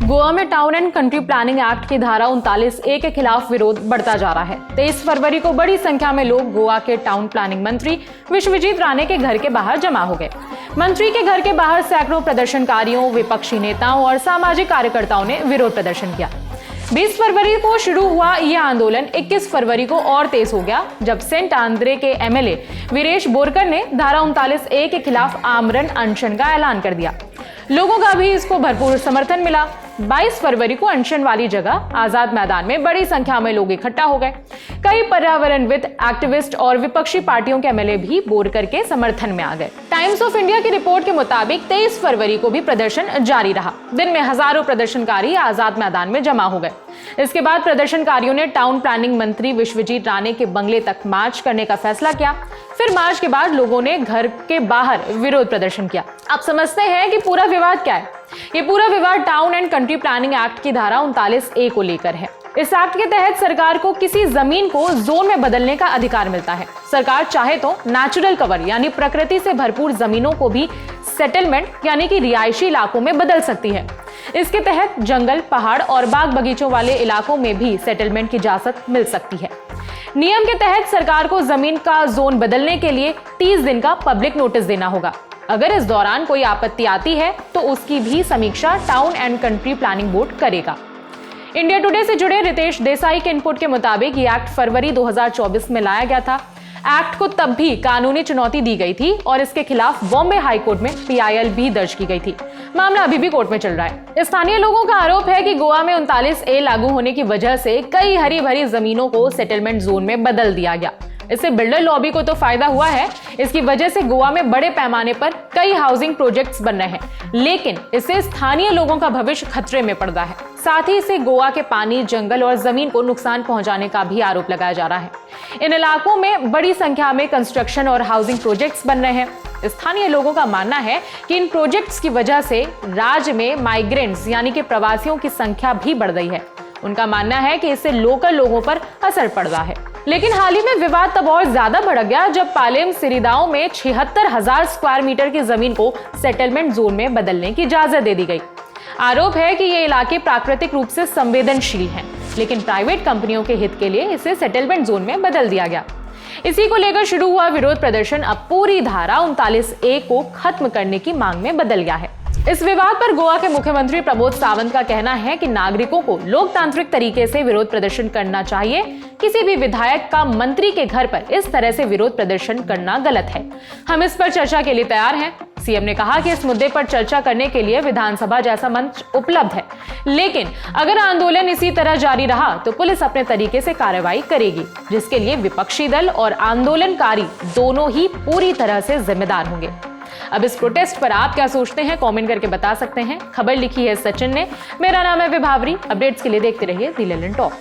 गोवा में town and country planning act की धारा 39A के खिलाफ विरोध बढ़ता जा रहा है। 23 फरवरी को बड़ी संख्या में लोग गोवा के टाउन प्लानिंग मंत्री विश्वजीत राणे के घर के बाहर जमा हो गए। मंत्री के घर के बाहर सैकड़ों प्रदर्शनकारियों, विपक्षी नेताओं और सामाजिक कार्यकर्ताओं ने विरोध प्रदर्शन किया। 20 फरवरी को शुरू हुआ यह आंदोलन 21 फरवरी को और तेज हो गया, जब सेंट आंद्रे के एमएलए वीरेश बोरकर ने धारा 39A के खिलाफ आमरण अनशन का ऐलान कर दिया। लोगों का भी इसको भरपूर समर्थन मिला। 22 फरवरी को अनशन वाली जगह आजाद मैदान में बड़ी संख्या में लोग इकट्ठा हो गए। कई पर्यावरणविद, एक्टिविस्ट और विपक्षी पार्टियों के एमएलए भी बोरकर के समर्थन में आ गए। टाइम्स ऑफ इंडिया की रिपोर्ट के मुताबिक 23 फरवरी को भी प्रदर्शन जारी रहा। दिन में हजारों प्रदर्शनकारी आजाद मैदान में जमा हो गए। इसके बाद प्रदर्शनकारियों ने टाउन प्लानिंग मंत्री विश्वजीत राणे के बंगले तक मार्च करने का फैसला किया। फिर मार्च के बाद लोगों ने घर के बाहर विरोध प्रदर्शन किया। आप समझते हैं कि पूरा विवाद क्या है? ये पूरा विवाद town and country planning act की धारा 39A को लेकर है। इस एक्ट के तहत सरकार को किसी जमीन को जोन में बदलने का अधिकार मिलता है। सरकार चाहे तो नेचुरल कवर यानी प्रकृति से भरपूर जमीनों को भी सेटलमेंट यानी कि रिहायशी इलाकों में बदल सकती है। इसके तहत जंगल, पहाड़ और बाग बगीचों वाले इलाकों में भी सेटलमेंट की इजाजत मिल सकती है। नियम के तहत सरकार को जमीन का जोन बदलने के लिए 30 दिन का पब्लिक नोटिस देना होगा। अगर इस दौरान कोई आपत्ति आती है तो उसकी भी समीक्षा town and country planning board करेगा। इंडिया टुडे से जुड़े रितेश देसाई के इनपुट के मुताबिक ये एक्ट फरवरी 2024 में लाया गया था। एक्ट को तब भी कानूनी चुनौती दी गई थी और इसके खिलाफ बॉम्बे हाई कोर्ट में PIL भी दर्ज की गई थी। मामला अभी भी कोर्ट में चल रहा है। स्थानीय लोगों का आरोप है कि गोवा में 39A लागू होने की वजह से कई हरी भरी जमीनों को सेटलमेंट जोन में बदल दिया गया। इससे बिल्डर लॉबी को तो फायदा हुआ है। इसकी वजह से गोवा में बड़े पैमाने पर कई हाउसिंग प्रोजेक्ट्स बन रहे हैं, लेकिन इससे स्थानीय लोगों का भविष्य खतरे में पड़ रहा है। साथ ही इसे गोवा के पानी, जंगल और जमीन को नुकसान पहुंचाने का भी आरोप लगाया जा रहा है। इन इलाकों में बड़ी संख्या में कंस्ट्रक्शन और हाउसिंग प्रोजेक्ट्स बन रहे हैं। स्थानीय लोगों का मानना है कि इन प्रोजेक्ट्स की वजह से राज्य में माइग्रेंट्स यानी कि प्रवासियों की संख्या भी बढ़ रही है। उनका मानना है कि इससे लोकल लोगों पर असर पड़ रहा है। लेकिन हाल ही में विवाद तब और ज्यादा भड़क गया जब पालेम सिरिदाओं में 76,000 स्क्वायर मीटर की जमीन को सेटलमेंट जोन में बदलने की इजाजत दे दी गई। आरोप है कि ये इलाके प्राकृतिक रूप से संवेदनशील हैं, लेकिन प्राइवेट कंपनियों के हित के लिए इसे सेटलमेंट जोन में बदल दिया गया। इसी को लेकर शुरू हुआ विरोध प्रदर्शन अब पूरी धारा 39A को खत्म करने की मांग में बदल गया है। इस विवाद पर गोवा के मुख्यमंत्री प्रमोद सावंत का कहना है कि नागरिकों को लोकतांत्रिक तरीके से विरोध प्रदर्शन करना चाहिए। किसी भी विधायक का मंत्री के घर पर इस तरह से विरोध प्रदर्शन करना गलत है। हम इस पर चर्चा के लिए तैयार हैं। सीएम ने कहा कि इस मुद्दे पर चर्चा करने के लिए विधानसभा जैसा मंच उपलब्ध है, लेकिन अगर आंदोलन इसी तरह जारी रहा तो पुलिस अपने तरीके से कार्रवाई करेगी, जिसके लिए विपक्षी दल और आंदोलनकारी दोनों ही पूरी तरह से जिम्मेदार होंगे। अब इस प्रोटेस्ट पर आप क्या सोचते हैं, कमेंट करके बता सकते हैं। खबर लिखी है सचिन ने। मेरा नाम है विभावरी। अपडेट्स के लिए देखते रहिए दी लेलन टॉप।